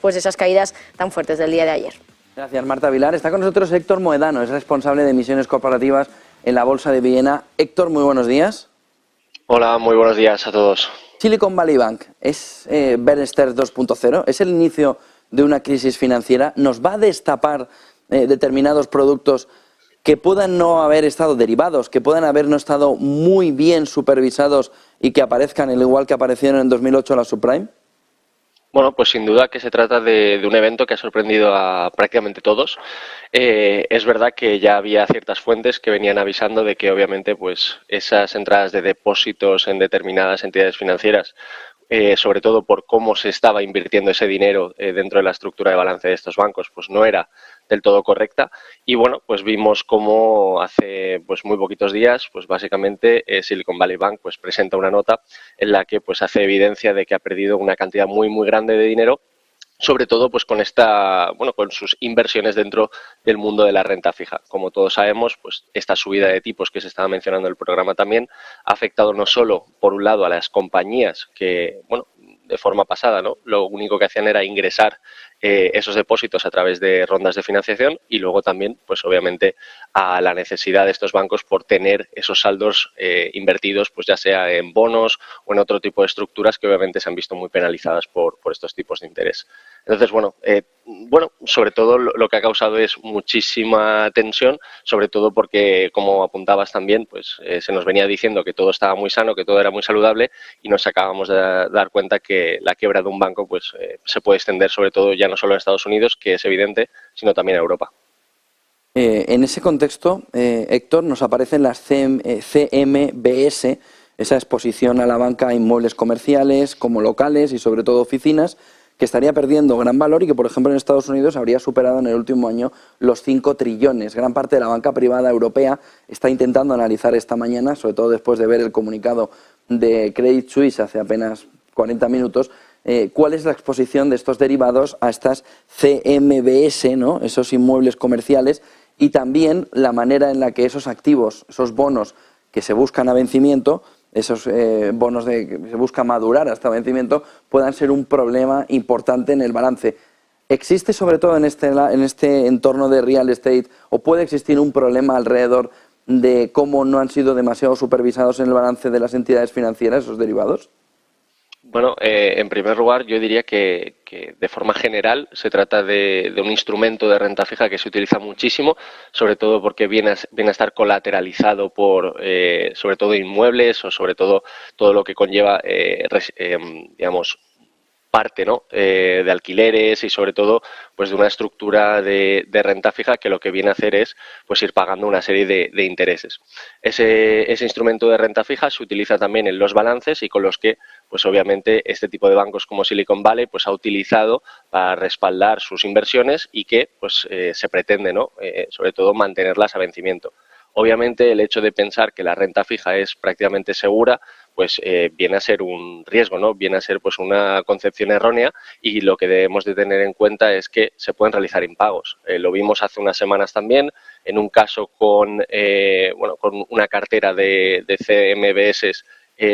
después de esas caídas tan fuertes del día de ayer. Gracias, Marta Vilar. Está con nosotros Héctor Moedano, es responsable de emisiones corporativas en la Bolsa de Viena. Héctor, muy buenos días. Hola, muy buenos días a todos. Silicon Valley Bank es Berenster 2.0, es el inicio de una crisis financiera. ¿Nos va a destapar determinados productos que puedan no haber estado derivados, que puedan haber no estado muy bien supervisados y que aparezcan al igual que aparecieron en 2008 las subprime? Bueno, pues sin duda que se trata de un evento que ha sorprendido a prácticamente todos. Es verdad que ya había ciertas fuentes que venían avisando de que obviamente pues esas entradas de depósitos en determinadas entidades financieras, sobre todo por cómo se estaba invirtiendo ese dinero dentro de la estructura de balance de estos bancos, pues no era del todo correcta. Y bueno, pues vimos cómo hace pues muy poquitos días, pues básicamente Silicon Valley Bank pues presenta una nota en la que pues hace evidencia de que ha perdido una cantidad muy grande de dinero, sobre todo pues con con sus inversiones dentro del mundo de la renta fija. Como todos sabemos, pues esta subida de tipos que se estaba mencionando en el programa también ha afectado no solo por un lado a las compañías que, bueno, de forma pasada, ¿no? Lo único que hacían era ingresar esos depósitos a través de rondas de financiación y luego también, pues obviamente, a la necesidad de estos bancos por tener esos saldos invertidos, pues ya sea en bonos o en otro tipo de estructuras que obviamente se han visto muy penalizadas por estos tipos de interés. Entonces, sobre todo lo que ha causado es muchísima tensión, sobre todo porque, como apuntabas también, pues se nos venía diciendo que todo estaba muy sano, que todo era muy saludable y nos acabamos de dar cuenta que la quiebra de un banco pues se puede extender sobre todo ya no solo en Estados Unidos, que es evidente, sino también en Europa. En ese contexto, Héctor, nos aparecen las CMBS, esa exposición a la banca a inmuebles comerciales como locales y sobre todo oficinas, que estaría perdiendo gran valor y que, por ejemplo, en Estados Unidos habría superado en el último año los 5 trillones. Gran parte de la banca privada europea está intentando analizar esta mañana, sobre todo después de ver el comunicado de Credit Suisse hace apenas 40 minutos, cuál es la exposición de estos derivados a estas CMBS, ¿no? Esos inmuebles comerciales, y también la manera en la que esos activos, esos bonos que se buscan a vencimiento, esos bonos que se busca madurar hasta vencimiento, puedan ser un problema importante en el balance. ¿Existe sobre todo en este entorno de real estate o puede existir un problema alrededor de cómo no han sido demasiado supervisados en el balance de las entidades financieras esos derivados? Bueno, en primer lugar, yo diría que de forma general se trata de un instrumento de renta fija que se utiliza muchísimo, sobre todo porque viene a estar colateralizado por, sobre todo, inmuebles o sobre todo lo que conlleva, digamos, parte, ¿no? De alquileres y sobre todo pues de una estructura de renta fija que lo que viene a hacer es pues ir pagando una serie de intereses. Ese instrumento de renta fija se utiliza también en los balances y con los que pues obviamente este tipo de bancos como Silicon Valley pues ha utilizado para respaldar sus inversiones y que pues se pretende, ¿no? Sobre todo mantenerlas a vencimiento. Obviamente el hecho de pensar que la renta fija es prácticamente segura pues viene a ser un riesgo, ¿no? Viene a ser pues una concepción errónea y lo que debemos de tener en cuenta es que se pueden realizar impagos. Lo vimos hace unas semanas también en un caso con una cartera de CMBS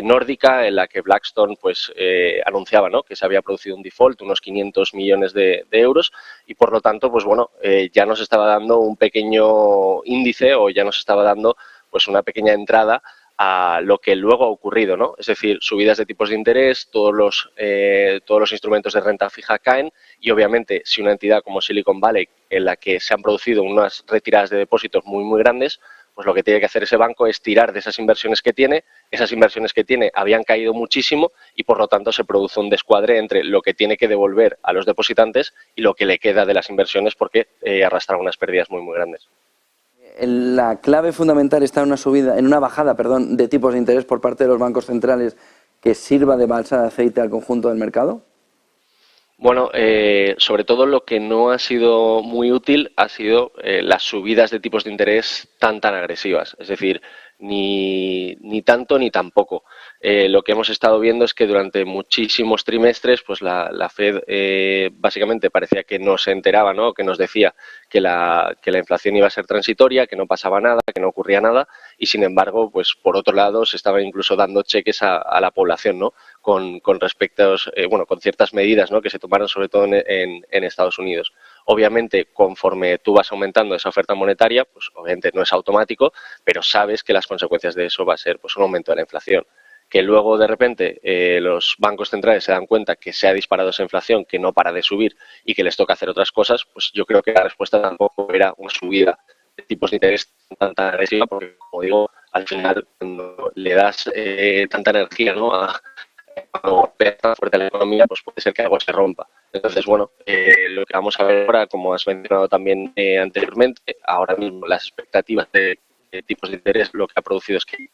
nórdica en la que Blackstone pues anunciaba, ¿no? Que se había producido un default, unos 500 millones de euros y por lo tanto pues ya nos estaba dando un pequeño índice o ya nos estaba dando pues una pequeña entrada a lo que luego ha ocurrido, ¿no? Es decir, subidas de tipos de interés, todos los instrumentos de renta fija caen y obviamente si una entidad como Silicon Valley en la que se han producido unas retiradas de depósitos muy grandes, pues lo que tiene que hacer ese banco es tirar de esas inversiones que tiene habían caído muchísimo y por lo tanto se produce un descuadre entre lo que tiene que devolver a los depositantes y lo que le queda de las inversiones porque arrastra unas pérdidas muy grandes. La clave fundamental está en una bajada de tipos de interés por parte de los bancos centrales que sirva de balsa de aceite al conjunto del mercado. Bueno, sobre todo lo que no ha sido muy útil ha sido las subidas de tipos de interés tan agresivas. Es decir, ni tanto ni tampoco. Lo que hemos estado viendo es que durante muchísimos trimestres pues la Fed básicamente parecía que no se enteraba, ¿no? Que nos decía que la inflación iba a ser transitoria, que no pasaba nada, que no ocurría nada y sin embargo pues por otro lado se estaban incluso dando cheques a la población, ¿no? con respecto, con ciertas medidas, ¿no?, que se tomaron sobre todo en Estados Unidos. Obviamente, conforme tú vas aumentando esa oferta monetaria, pues obviamente no es automático, pero sabes que las consecuencias de eso va a ser pues un aumento de la inflación. Que luego de repente los bancos centrales se dan cuenta que se ha disparado esa inflación, que no para de subir y que les toca hacer otras cosas, pues yo creo que la respuesta tampoco era una subida de tipos de interés tan agresiva, porque como digo, al final cuando le das tanta energía, ¿no?, cuando pega tan fuerte la economía, pues puede ser que algo se rompa. Entonces, bueno, lo que vamos a ver ahora, como has mencionado también anteriormente, ahora mismo las expectativas de tipos de interés lo que ha producido es que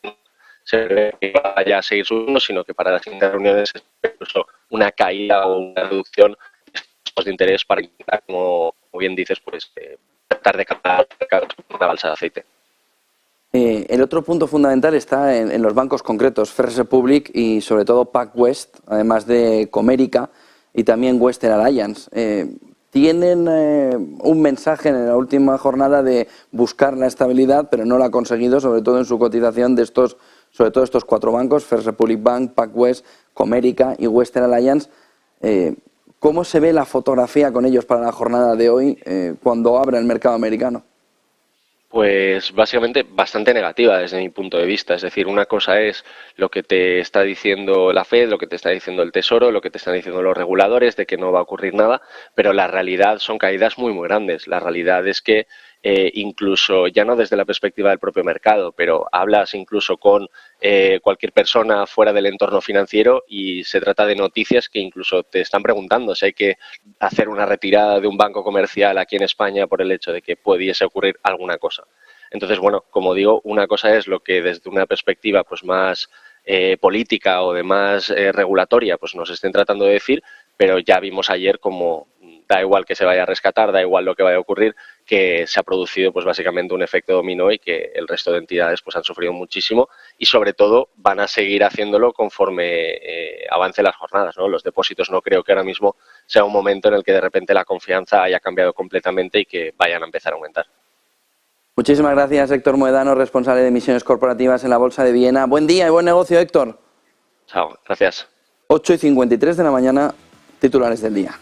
se ve que vaya a seguir subiendo, sino que para las siguientes reuniones es incluso una caída o una reducción de tipos de interés para intentar, como bien dices, pues tratar de captar una balsa de aceite. El otro punto fundamental está en los bancos concretos, First Republic y sobre todo PacWest, además de Comerica y también Western Alliance. Tienen un mensaje en la última jornada de buscar la estabilidad, pero no lo ha conseguido, sobre todo en su cotización de estos, sobre todo estos 4 bancos, First Republic Bank, PacWest, Comerica y Western Alliance. ¿Cómo se ve la fotografía con ellos para la jornada de hoy cuando abra el mercado americano? Pues básicamente bastante negativa desde mi punto de vista. Es decir, una cosa es lo que te está diciendo la Fed, lo que te está diciendo el Tesoro, lo que te están diciendo los reguladores de que no va a ocurrir nada, pero la realidad son caídas muy, muy grandes. La realidad es que incluso, ya no desde la perspectiva del propio mercado, pero hablas incluso con cualquier persona fuera del entorno financiero y se trata de noticias que incluso te están preguntando si hay que hacer una retirada de un banco comercial aquí en España por el hecho de que pudiese ocurrir alguna cosa. Entonces, bueno, como digo, una cosa es lo que desde una perspectiva pues más política o de más regulatoria pues nos estén tratando de decir, pero ya vimos ayer como da igual que se vaya a rescatar, da igual lo que vaya a ocurrir, que se ha producido pues básicamente un efecto dominó y que el resto de entidades pues han sufrido muchísimo y sobre todo van a seguir haciéndolo conforme avance las jornadas, ¿no? Los depósitos no creo que ahora mismo sea un momento en el que de repente la confianza haya cambiado completamente y que vayan a empezar a aumentar. Muchísimas gracias, Héctor Moedano, responsable de emisiones corporativas en la Bolsa de Viena. Buen día y buen negocio, Héctor. Chao, gracias. 8:53 de la mañana, titulares del día.